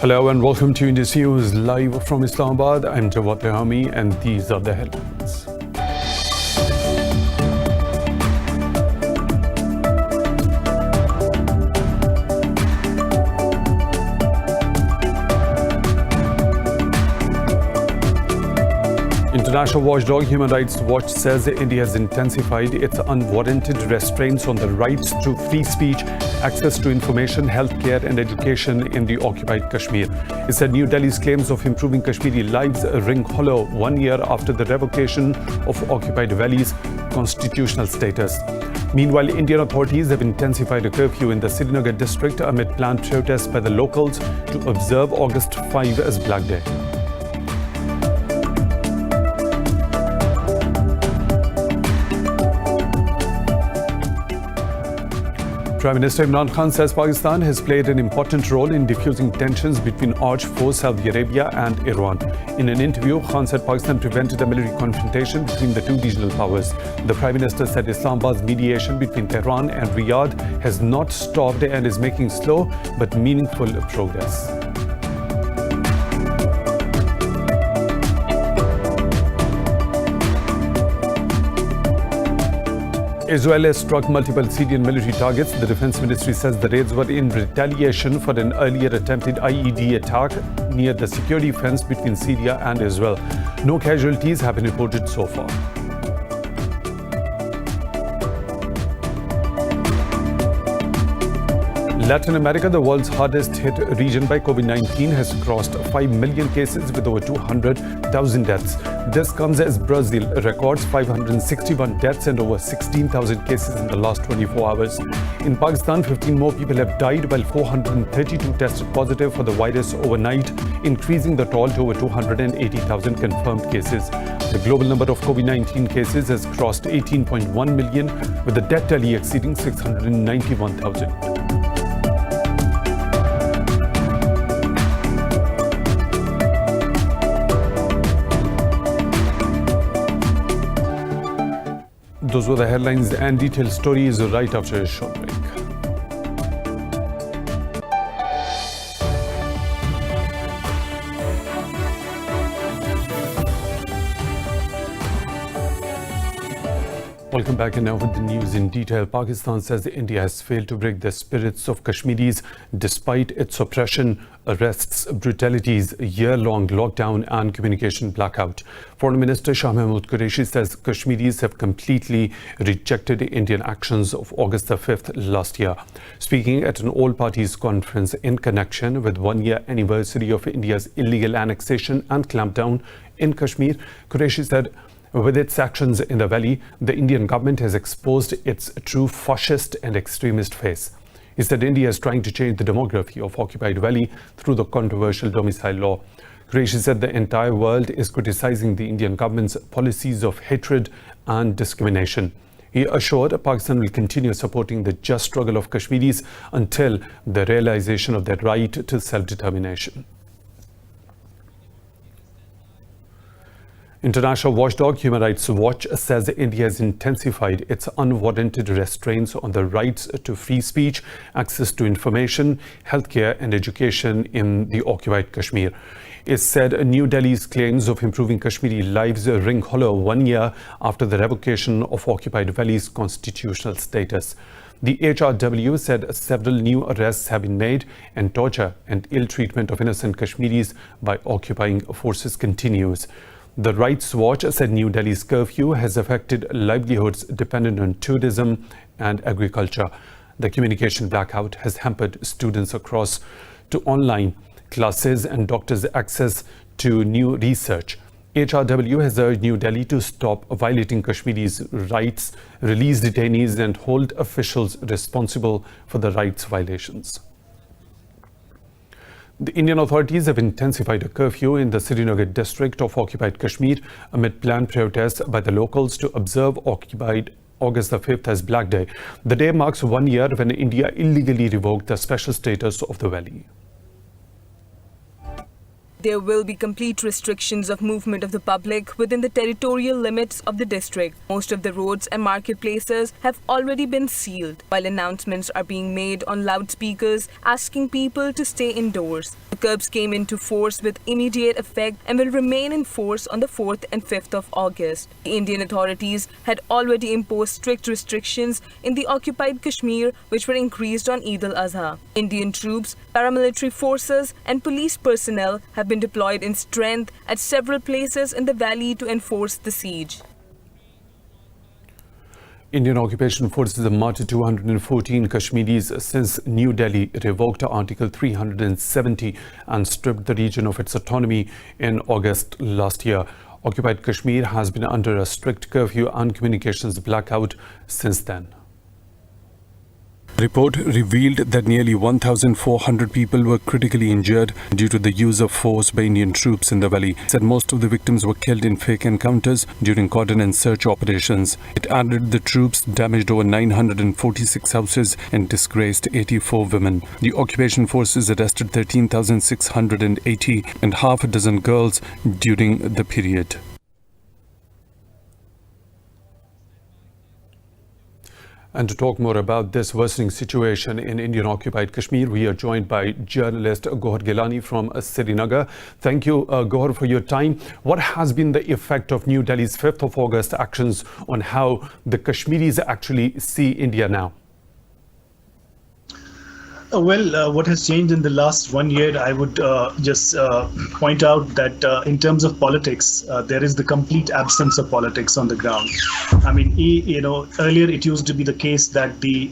Hello and welcome to Indus News live from Islamabad. I'm Jawad Tehami and these are the headlines. International watchdog Human Rights Watch says India has intensified its unwarranted restraints on the rights to free speech, access to information, healthcare and education in the occupied Kashmir. It said New Delhi's claims of improving Kashmiri lives ring hollow 1 year after the revocation of occupied Valley's constitutional status. Meanwhile, Indian authorities have intensified a curfew in the Srinagar district amid planned protests by the locals to observe August 5 as Black Day. Prime Minister Imran Khan says Pakistan has played an important role in diffusing tensions between arch foes Saudi Arabia and Iran. In an interview, Khan said Pakistan prevented a military confrontation between the two regional powers. The Prime Minister said Islamabad's mediation between Tehran and Riyadh has not stopped and is making slow but meaningful progress. Israel has struck multiple Syrian military targets. The Defense Ministry says the raids were in retaliation for an earlier attempted IED attack near the security fence between Syria and Israel. No casualties have been reported so far. Latin America, the world's hardest hit region by COVID-19, has crossed 5 million cases with over 200,000 deaths. This comes as Brazil records 561 deaths and over 16,000 cases in the last 24 hours. In Pakistan, 15 more people have died while 432 tested positive for the virus overnight, increasing the toll to over 280,000 confirmed cases. The global number of COVID-19 cases has crossed 18.1 million, with the death tally exceeding 691,000. Those were the headlines and detailed stories right after a short break. Welcome back, and now with the news in detail. Pakistan says India has failed to break the spirits of Kashmiris despite its oppression, arrests, brutalities, year-long lockdown and communication blackout. Foreign Minister Shah Mahmood Qureshi says Kashmiris have completely rejected Indian actions of August the 5th last year. Speaking at an all-parties conference in connection with 1-year anniversary of India's illegal annexation and clampdown in Kashmir, Qureshi said, with its actions in the valley, the Indian government has exposed its true fascist and extremist face. He said India is trying to change the demography of occupied valley through the controversial domicile law. Qureshi said the entire world is criticizing the Indian government's policies of hatred and discrimination. He assured Pakistan will continue supporting the just struggle of Kashmiris until the realization of their right to self-determination. International watchdog Human Rights Watch says India has intensified its unwarranted restraints on the rights to free speech, access to information, healthcare and education in the occupied Kashmir. It said New Delhi's claims of improving Kashmiri lives ring hollow 1 year after the revocation of occupied Valley's constitutional status. The HRW said several new arrests have been made and torture and ill treatment of innocent Kashmiris by occupying forces continues. The Rights Watch said New Delhi's curfew has affected livelihoods dependent on tourism and agriculture. The communication blackout has hampered students across to online classes and doctors' access to new research. HRW has urged New Delhi to stop violating Kashmiris' rights, release detainees and hold officials responsible for the rights violations. The Indian authorities have intensified a curfew in the Srinagar district of occupied Kashmir amid planned protests by the locals to observe occupied August the 5th as Black Day. The day marks 1 year when India illegally revoked the special status of the valley. there will be complete restrictions of movement of the public within the territorial limits of the district. Most of the roads and marketplaces have already been sealed, while announcements are being made on loudspeakers asking people to stay indoors. The curbs came into force with immediate effect and will remain in force on the 4th and 5th of August. The Indian authorities had already imposed strict restrictions in the occupied Kashmir, which were increased on Eid al-Adha. Indian troops, paramilitary forces and police personnel have been deployed in strength at several places in the valley to enforce the siege. Indian occupation forces have martyred 214 Kashmiris since New Delhi revoked Article 370 and stripped the region of its autonomy in August last year. Occupied Kashmir has been under a strict curfew and communications blackout since then. The report revealed that nearly 1,400 people were critically injured due to the use of force by Indian troops in the valley. It said most of the victims were killed in fake encounters during cordon and search operations. It added the troops damaged over 946 houses and disgraced 84 women. The occupation forces arrested 13,680 and half a dozen girls during the period. And to talk more about this worsening situation in Indian-occupied Kashmir, we are joined by journalist Gillani from Srinagar. Thank you, Gohar, for your time. What has been the effect of New Delhi's 5th of August actions on how the Kashmiris actually see India now? Well, what has changed in the last 1 year, I would just point out that in terms of politics, there is the complete absence of politics on the ground. I mean, earlier it used to be the case that the,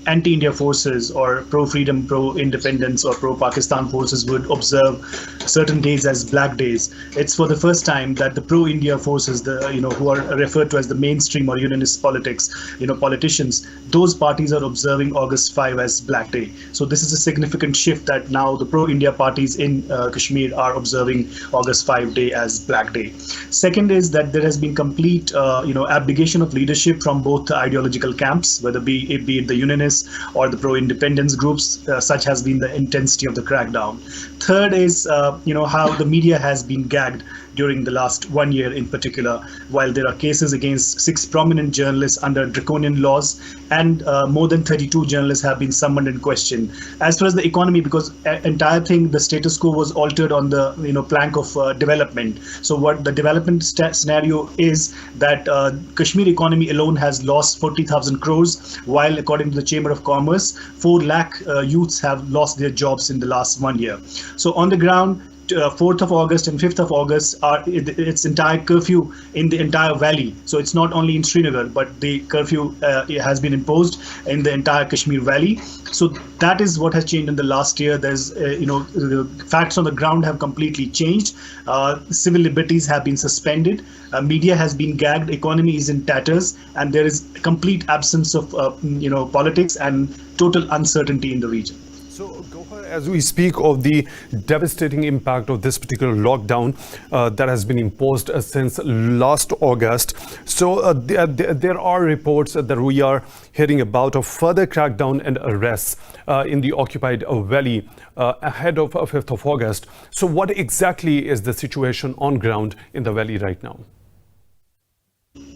anti-India forces or pro-freedom, pro-independence or pro-Pakistan forces would observe certain days as black days. It's for the first time that the pro-India forces, who are referred to as the mainstream or unionist politics, politicians, those parties are observing August 5 as Black Day. So this is a significant shift that now the pro-India parties in Kashmir are observing August 5 day as Black Day. Second is that there has been complete, abdication of leadership from both ideological camps, whether it be the unionists or the pro-independence groups. Such has been the intensity of the crackdown. Third is, how the media has been gagged during the last 1 year in particular, while there are cases against 6 prominent journalists under draconian laws, and more than 32 journalists have been summoned and questioned. As far as the economy, because entire thing, the status quo was altered on the plank of development. So what the development scenario is that Kashmir economy alone has lost 40,000 crores, while according to the Chamber of Commerce, 4 lakh youths have lost their jobs in the last 1 year. So on the ground, 4th of August and 5th of August it's entire curfew in the entire valley. So it's not only in Srinagar, but the curfew has been imposed in the entire Kashmir valley. So that is what has changed in the last year. There's, the facts on the ground have completely changed. Civil liberties have been suspended. Media has been gagged. Economy is in tatters, and there is complete absence of, politics and total uncertainty in the region. So, Gohar, as we speak of the devastating impact of this particular lockdown that has been imposed since last August, so there are reports that we are hearing about a further crackdown and arrests in the occupied valley ahead of 5th of August. So what exactly is the situation on ground in the valley right now?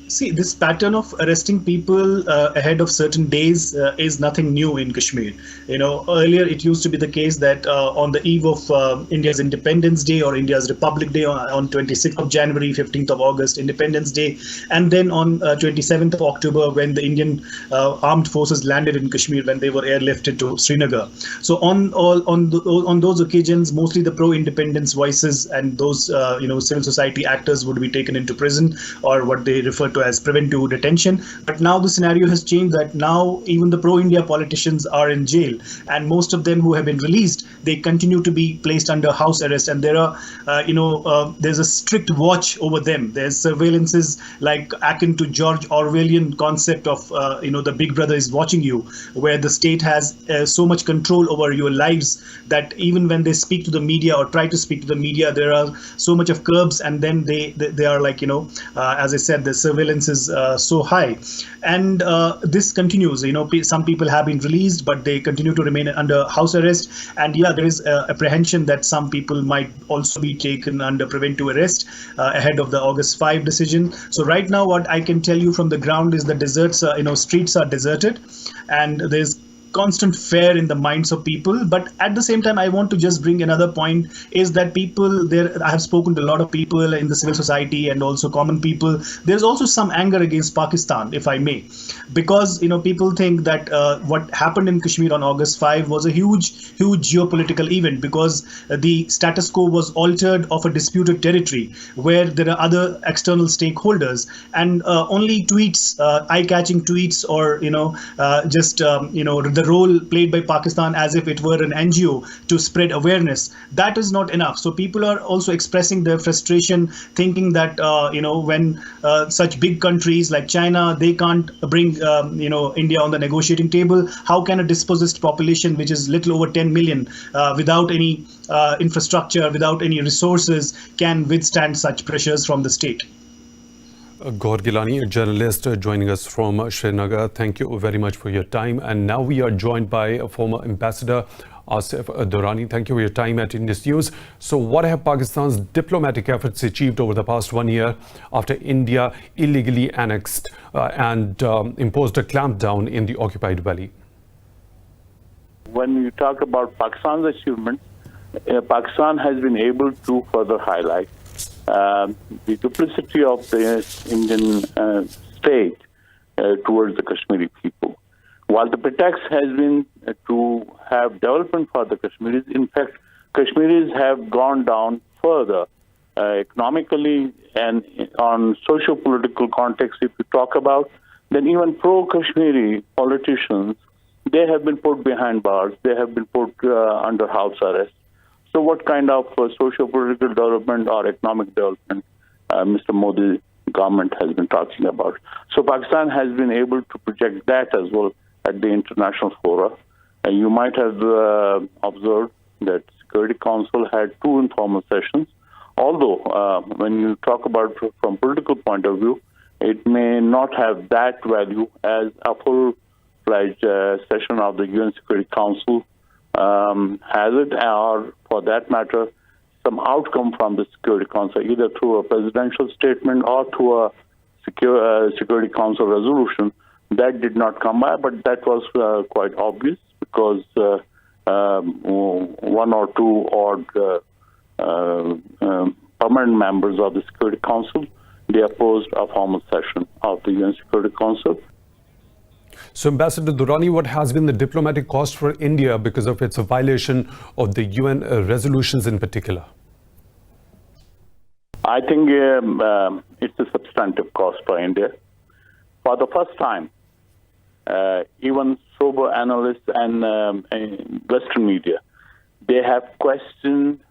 See, this pattern of arresting people ahead of certain days is nothing new in Kashmir. Earlier it used to be the case that on the eve of India's Independence Day or India's Republic Day on 26th of January, 15th of August, Independence Day, and then on 27th of October when the Indian armed forces landed in Kashmir when they were airlifted to Srinagar. So on those occasions, mostly the pro-independence voices and those civil society actors would be taken into prison, or what they refer to as preventive detention. But now the scenario has changed, that now even the pro-India politicians are in jail, and most of them who have been released, they continue to be placed under house arrest, and there are there's a strict watch over them. There's surveillances like akin to George Orwellian concept of the big brother is watching you, where the state has so much control over your lives that even when they speak to the media or try to speak to the media, there are so much of curbs, and then they are like, as I said, the surveillance surveillance is so high. And this continues. Some people have been released, but they continue to remain under house arrest. And yeah, there is apprehension that some people might also be taken under preventive arrest ahead of the August 5 decision. So right now, what I can tell you from the ground is the streets are deserted, and there's constant fear in the minds of people. But at the same time, I want to just bring another point, is that people there, I have spoken to a lot of people in the civil society and also common people. There's also some anger against Pakistan, if I may, because people think that what happened in Kashmir on August 5 was a huge geopolitical event, because the status quo was altered of a disputed territory where there are other external stakeholders, and only tweets, eye-catching tweets, or the role played by Pakistan as if it were an NGO to spread awareness, that is not enough. So people are also expressing their frustration, thinking that when such big countries like China, they can't bring India on the negotiating table, how can a dispossessed population which is little over 10 million without any infrastructure, without any resources, can withstand such pressures from the state? Gaur Gillani, a journalist joining us from Srinagar. Thank you very much for your time. And now we are joined by former Ambassador Asif Durrani. Thank you for your time at Indus News. So what have Pakistan's diplomatic efforts achieved over the past 1 year after India illegally annexed and imposed a clampdown in the occupied valley? When you talk about Pakistan's achievements, Pakistan has been able to further highlight the duplicity of the Indian state towards the Kashmiri people. While the pretext has been to have development for the Kashmiris, in fact, Kashmiris have gone down further economically and on socio-political context. If you talk about, then even pro-Kashmiri politicians, they have been put behind bars, they have been put under house arrest. So what kind of socio-political development or economic development Mr. Modi's government has been talking about? So Pakistan has been able to project that as well at the international fora. And you might have observed that Security Council had 2 informal sessions. Although when you talk about from political point of view, it may not have that value as a full-fledged session of the UN Security Council has it, or for that matter, some outcome from the Security Council, either through a presidential statement or through a Security Council resolution. That did not come by, but that was quite obvious, because 1 or 2 odd permanent members of the Security Council, they opposed a formal session of the UN Security Council. So, Ambassador Durrani, what has been the diplomatic cost for India because of its violation of the UN resolutions in particular? I think it's a substantive cost for India. For the first time, even sober analysts and Western media, they have questioned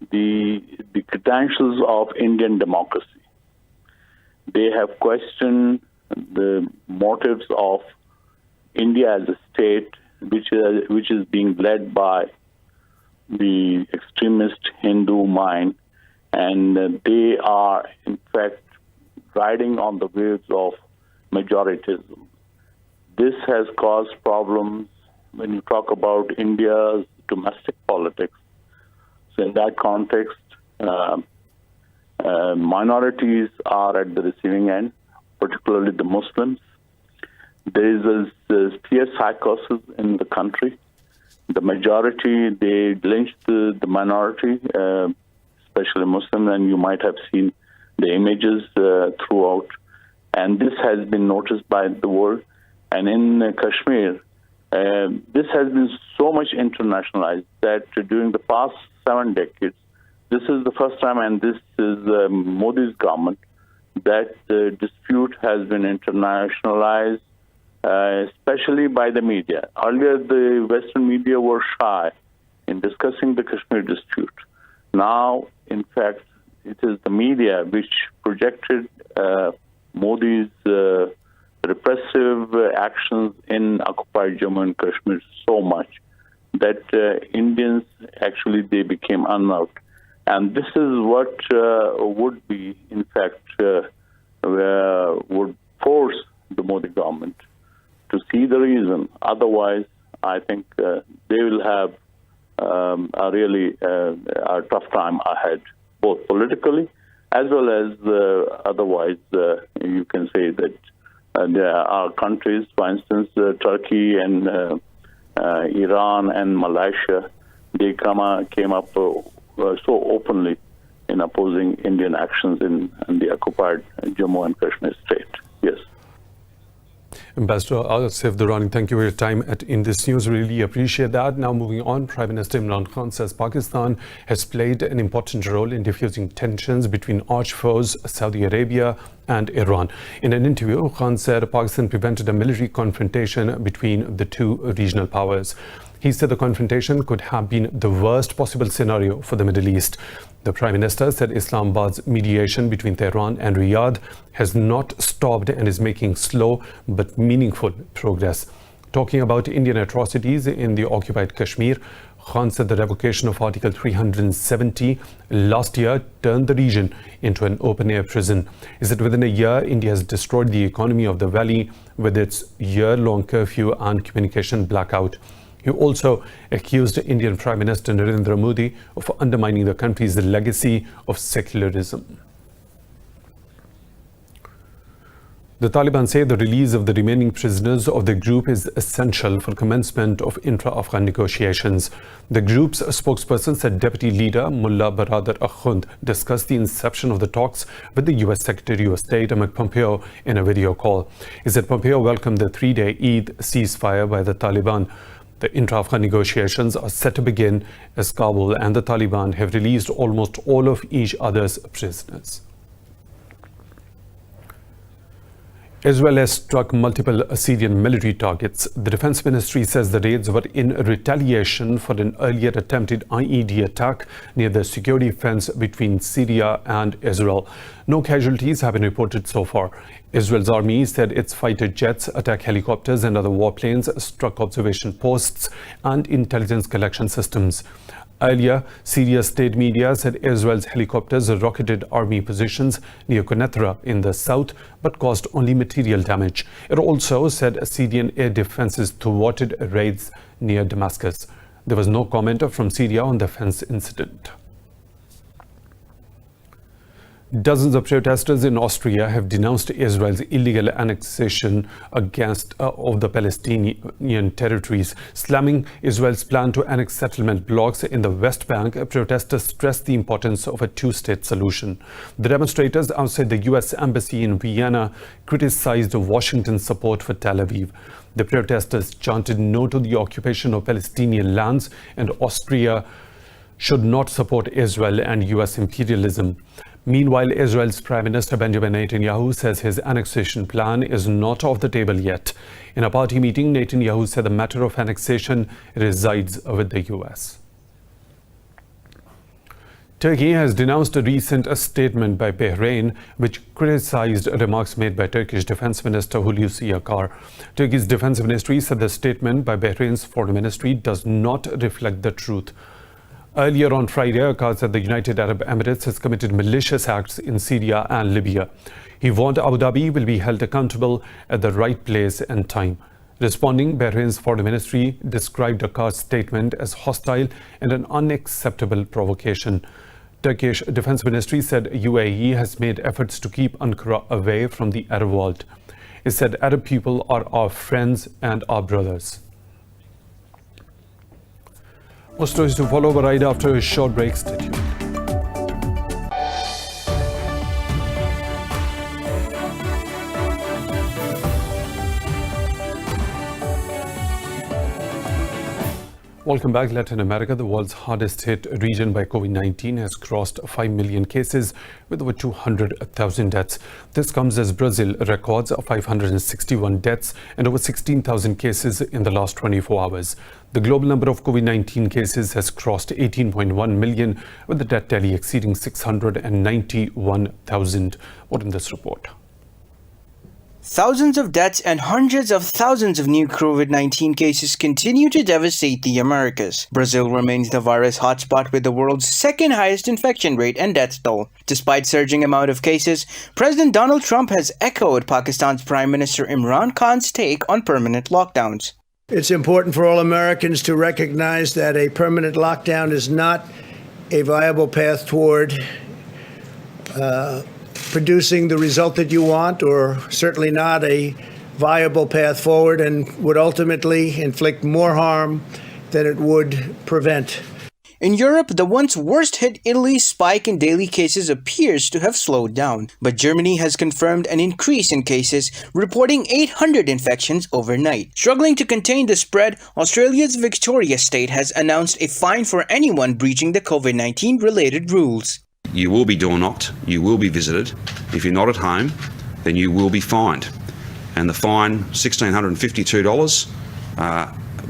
the credentials of Indian democracy. They have questioned the motives of India as a state, which is being led by the extremist Hindu mind, and they are in fact riding on the waves of majoritism. This has caused problems when you talk about India's domestic politics. So in that context, minorities are at the receiving end, particularly the Muslims. There is a fierce psychosis in the country. The majority, they lynch the minority, especially Muslims, and you might have seen the images throughout. And this has been noticed by the world. And in Kashmir, this has been so much internationalized that during the past 7 decades, this is the first time, and this is Modi's government, that the dispute has been internationalized, especially by the media. Earlier, the Western media were shy in discussing the Kashmir dispute. Now, in fact, it is the media which projected Modi's repressive actions in occupied Jammu and Kashmir so much that Indians actually, they became unnerved. And this is what would be, in fact, would force the Modi government to see the reason. Otherwise, I think they will have a tough time ahead, both politically as well as otherwise. You can say that there are countries, for instance, Turkey and Iran and Malaysia, they came up so openly in opposing Indian actions in the occupied Jammu and Kashmir state. Yes. Ambassador Asif Durrani, thank you for your time at Indus News. Really appreciate that. Now moving on, Prime Minister Imran Khan says Pakistan has played an important role in diffusing tensions between arch foes Saudi Arabia and Iran. In an interview, Khan said Pakistan prevented a military confrontation between the two regional powers. He said the confrontation could have been the worst possible scenario for the Middle East. The Prime Minister said Islamabad's mediation between Tehran and Riyadh has not stopped and is making slow but meaningful progress. Talking about Indian atrocities in the occupied Kashmir, Khan said the revocation of Article 370 last year turned the region into an open-air prison. He said within a year, India has destroyed the economy of the valley with its year-long curfew and communication blackout. He also accused Indian Prime Minister Narendra Modi of undermining the country's legacy of secularism. The Taliban say the release of the remaining prisoners of the group is essential for commencement of intra-Afghan negotiations. The group's spokesperson said Deputy Leader Mullah Baradar Akhund discussed the inception of the talks with the U.S. Secretary of State Mike Pompeo in a video call. He said Pompeo welcomed the three-day Eid ceasefire by the Taliban. The intra-Afghan negotiations are set to begin as Kabul and the Taliban have released almost all of each other's prisoners. Israel has struck multiple Syrian military targets. The Defense Ministry says the raids were in retaliation for an earlier attempted IED attack near the security fence between Syria and Israel. No casualties have been reported so far. Israel's army said its fighter jets, attack helicopters and other warplanes struck observation posts and intelligence collection systems. Earlier, Syria's state media said Israel's helicopters rocketed army positions near Quneitra in the south but caused only material damage. It also said Syrian air defenses thwarted raids near Damascus. There was no comment from Syria on the fence incident. Dozens of protesters in Austria have denounced Israel's illegal annexation of the Palestinian territories. Slamming Israel's plan to annex settlement blocks in the West Bank, protesters stressed the importance of a two-state solution. The demonstrators outside the U.S. Embassy in Vienna criticized Washington's support for Tel Aviv. The protesters chanted no to the occupation of Palestinian lands and Austria should not support Israel and U.S. imperialism. Meanwhile, Israel's Prime Minister Benjamin Netanyahu says his annexation plan is not off the table yet. In a party meeting, Netanyahu said the matter of annexation resides with the U.S. Turkey has denounced a recent statement by Bahrain which criticized remarks made by Turkish Defense Minister Hulusi Akar. Turkey's Defense Ministry said the statement by Bahrain's Foreign Ministry does not reflect the truth. Earlier on Friday, Akar said the United Arab Emirates has committed malicious acts in Syria and Libya. He warned Abu Dhabi will be held accountable at the right place and time. Responding, Bahrain's Foreign Ministry described Akar's statement as hostile and an unacceptable provocation. Turkish Defense Ministry said UAE has made efforts to keep Ankara away from the Arab world. It said Arab people are our friends and our brothers. More stories to follow, but right after a short break. Stay tuned. Welcome back. Latin America, the world's hardest hit region by COVID-19, has crossed 5 million cases with over 200,000 deaths. This comes as Brazil records 561 deaths and over 16,000 cases in the last 24 hours. The global number of COVID-19 cases has crossed 18.1 million, with the death tally exceeding 691,000. What in this report? Thousands of deaths and hundreds of thousands of new COVID-19 cases continue to devastate the Americas. Brazil remains the virus hotspot with the world's second highest infection rate and death toll. Despite surging amount of cases, President Donald Trump has echoed Pakistan's Prime Minister Imran Khan's take on permanent lockdowns. It's important for all Americans to recognize that a permanent lockdown is not a viable path toward producing the result that you want, or certainly not a viable path forward, and would ultimately inflict more harm than it would prevent. In Europe, the once worst-hit Italy's spike in daily cases appears to have slowed down, but Germany has confirmed an increase in cases, reporting 800 infections overnight. Struggling to contain the spread, Australia's Victoria state has announced a fine for anyone breaching the COVID-19 related rules. You will be door-knocked, you will be visited. If you're not at home, then you will be fined. And the fine, $1,652,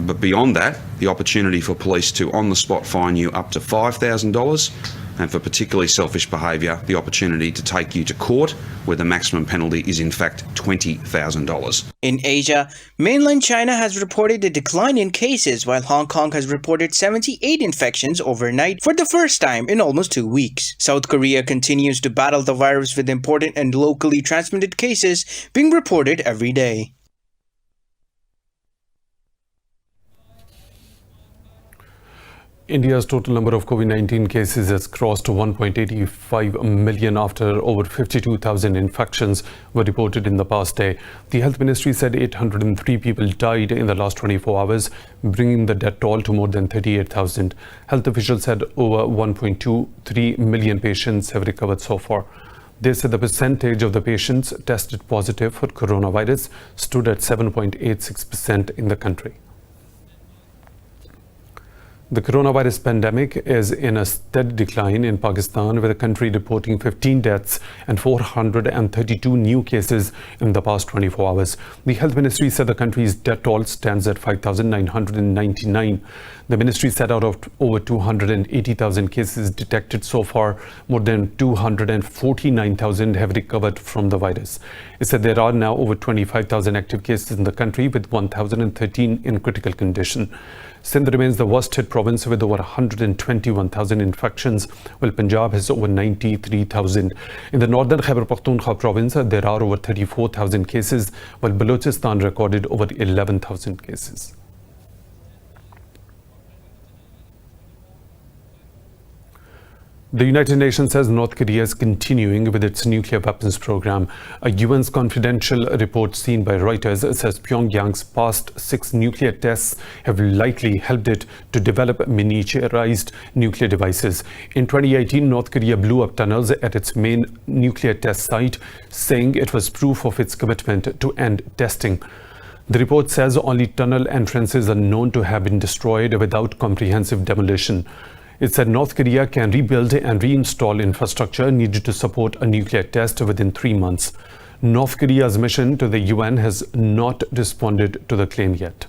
but beyond that, the opportunity for police to on-the-spot fine you up to $5,000, and for particularly selfish behaviour, the opportunity to take you to court, where the maximum penalty is in fact $20,000. In Asia, mainland China has reported a decline in cases, while Hong Kong has reported 78 infections overnight for the first time in almost 2 weeks. South Korea continues to battle the virus with important and locally transmitted cases being reported every day. India's total number of COVID-19 cases has crossed 1.85 million after over 52,000 infections were reported in the past day. The Health Ministry said 803 people died in the last 24 hours, bringing the death toll to more than 38,000. Health officials said over 1.23 million patients have recovered so far. They said the percentage of the patients tested positive for coronavirus stood at 7.86% in the country. The coronavirus pandemic is in a steady decline in Pakistan, with the country reporting 15 deaths and 432 new cases in the past 24 hours. The Health Ministry said the country's death toll stands at 5,999. The ministry said out of over 280,000 cases detected so far, more than 249,000 have recovered from the virus. It said there are now over 25,000 active cases in the country, with 1,013 in critical condition. Sindh remains the worst-hit province with over 121,000 infections, while Punjab has over 93,000. In the northern Khyber Pakhtunkhwa province, there are over 34,000 cases, while Balochistan recorded over 11,000 cases. The United Nations says North Korea is continuing with its nuclear weapons program. A UN's confidential report seen by Reuters says Pyongyang's past 6 nuclear tests have likely helped it to develop miniaturized nuclear devices. In 2018, North Korea blew up tunnels at its main nuclear test site, saying it was proof of its commitment to end testing. The report says only tunnel entrances are known to have been destroyed without comprehensive demolition. It said North Korea can rebuild and reinstall infrastructure needed to support a nuclear test within 3 months. North Korea's mission to the UN has not responded to the claim yet.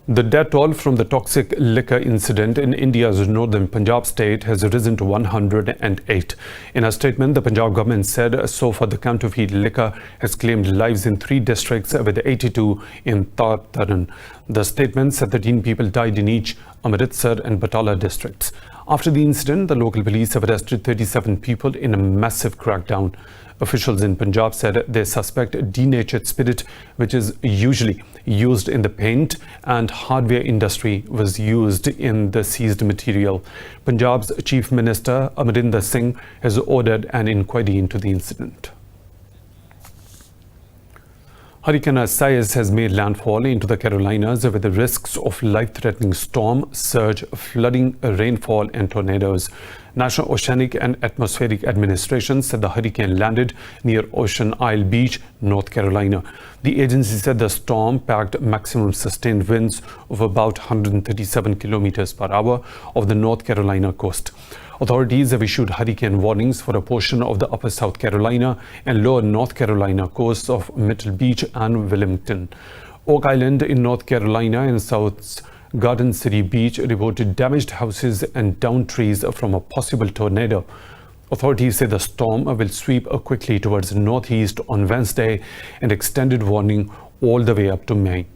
The death toll from the toxic liquor incident in India's northern Punjab state has risen to 108. In a statement, the Punjab government said so far the counterfeit liquor has claimed lives in 3 districts, with 82 in Tarn. The statement said 13 people died in each Amritsar and Batala districts. After the incident, the local police have arrested 37 people in a massive crackdown. Officials in Punjab said they suspect denatured spirit, which is usually used in the paint and hardware industry, was used in the seized material. Punjab's Chief Minister Amarinder Singh has ordered an inquiry into the incident. Hurricane Isaias has made landfall into the Carolinas, with the risks of life-threatening storm, surge, flooding, rainfall and tornadoes. National Oceanic and Atmospheric Administration said the hurricane landed near Ocean Isle Beach, North Carolina. The agency said the storm packed maximum sustained winds of about 137 kilometers per hour off the North Carolina coast. Authorities have issued hurricane warnings for a portion of the upper South Carolina and lower North Carolina coasts of Myrtle Beach and Wilmington. Oak Island in North Carolina and South's Garden City Beach reported damaged houses and downed trees from a possible tornado. Authorities say the storm will sweep quickly towards the northeast on Wednesday and extended warning all the way up to May.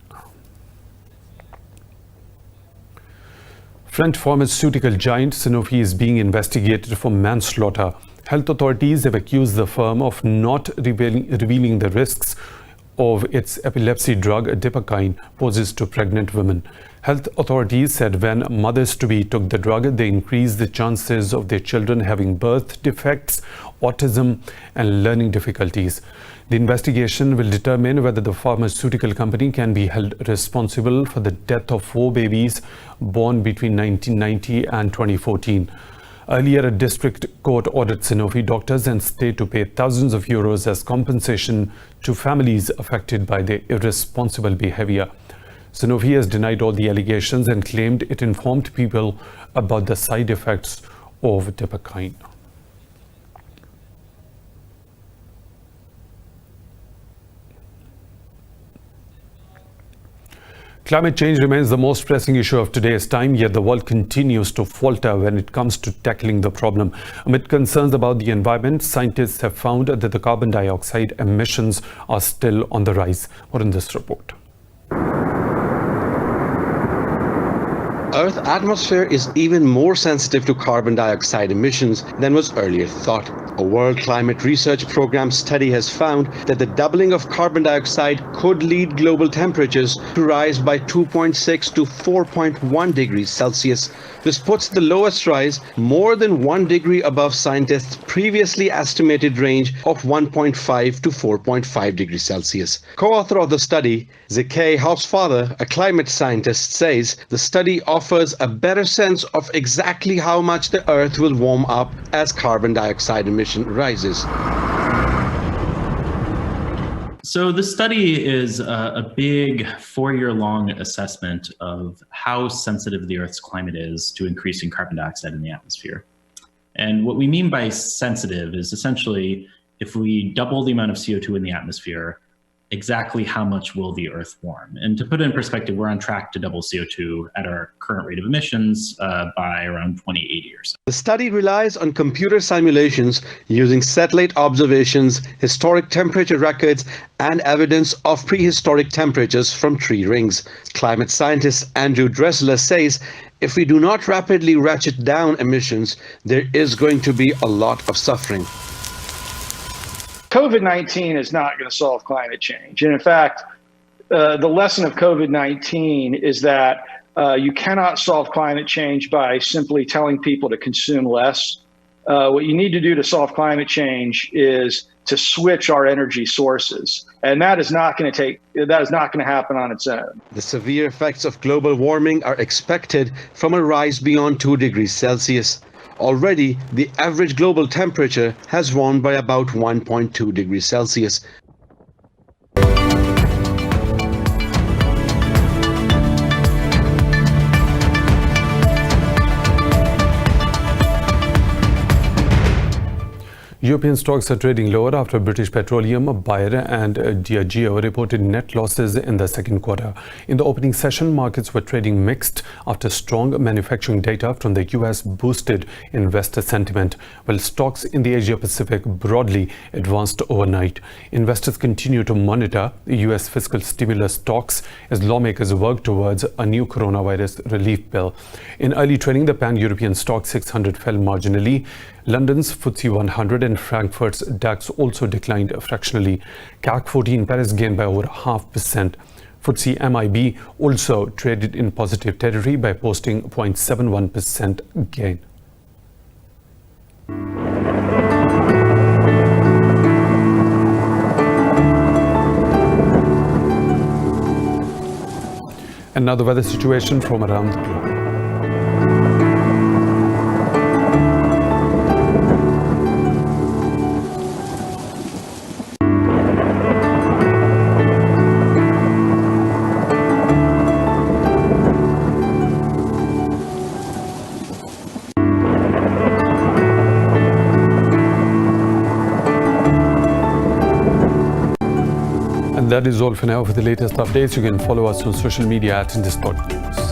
French pharmaceutical giant Sanofi is being investigated for manslaughter. Health authorities have accused the firm of not revealing the risks of its epilepsy drug Dipakine poses to pregnant women. Health authorities said when mothers-to-be took the drug, they increased the chances of their children having birth defects, autism, and learning difficulties. The investigation will determine whether the pharmaceutical company can be held responsible for the death of 4 babies born between 1990 and 2014. Earlier, a district court ordered Sanofi doctors and state to pay thousands of euros as compensation to families affected by their irresponsible behavior. Sanofi has denied all the allegations and claimed it informed people about the side effects of Dipakine. Climate change remains the most pressing issue of today's time, yet the world continues to falter when it comes to tackling the problem. Amid concerns about the environment, scientists have found that the carbon dioxide emissions are still on the rise. More in this report. Earth's atmosphere is even more sensitive to carbon dioxide emissions than was earlier thought. A World Climate Research Program study has found that the doubling of carbon dioxide could lead global temperatures to rise by 2.6 to 4.1 degrees Celsius. This puts the lowest rise more than 1 degree above scientists' previously estimated range of 1.5 to 4.5 degrees Celsius. Co-author of the study, Zeki Hausfather, a climate scientist, says the study offers a better sense of exactly how much the Earth will warm up as carbon dioxide emissions rises. So the study is a big 4-year-long assessment of how sensitive the Earth's climate is to increasing carbon dioxide in the atmosphere. And what we mean by sensitive is essentially if we double the amount of CO2 in the atmosphere, exactly how much will the Earth warm? And to put it in perspective, we're on track to double CO2 at our current rate of emissions by around 2080 or so. The study relies on computer simulations using satellite observations, historic temperature records, and evidence of prehistoric temperatures from tree rings. Climate scientist Andrew Dressler says if we do not rapidly ratchet down emissions, there is going to be a lot of suffering. COVID-19 is not going to solve climate change. And in fact, the lesson of COVID-19 is that you cannot solve climate change by simply telling people to consume less. What you need to do to solve climate change is to switch our energy sources. And that is not going to happen on its own. The severe effects of global warming are expected from a rise beyond 2 degrees Celsius. Already, the average global temperature has risen by about 1.2 degrees Celsius. European stocks are trading lower after British Petroleum, Bayer and Diageo reported net losses in the second quarter. In the opening session, markets were trading mixed after strong manufacturing data from the US boosted investor sentiment, while stocks in the Asia-Pacific broadly advanced overnight. Investors continue to monitor the US fiscal stimulus talks as lawmakers work towards a new coronavirus relief bill. In early trading, the pan-European stock 600 fell marginally. London's FTSE 100 and Frankfurt's DAX also declined fractionally. CAC 40 in Paris gained by over 0.5%. FTSE MIB also traded in positive territory by posting 0.71% gain. And now the weather situation from around the globe. And that is all for now. For the latest updates, you can follow us on social media at Indus News.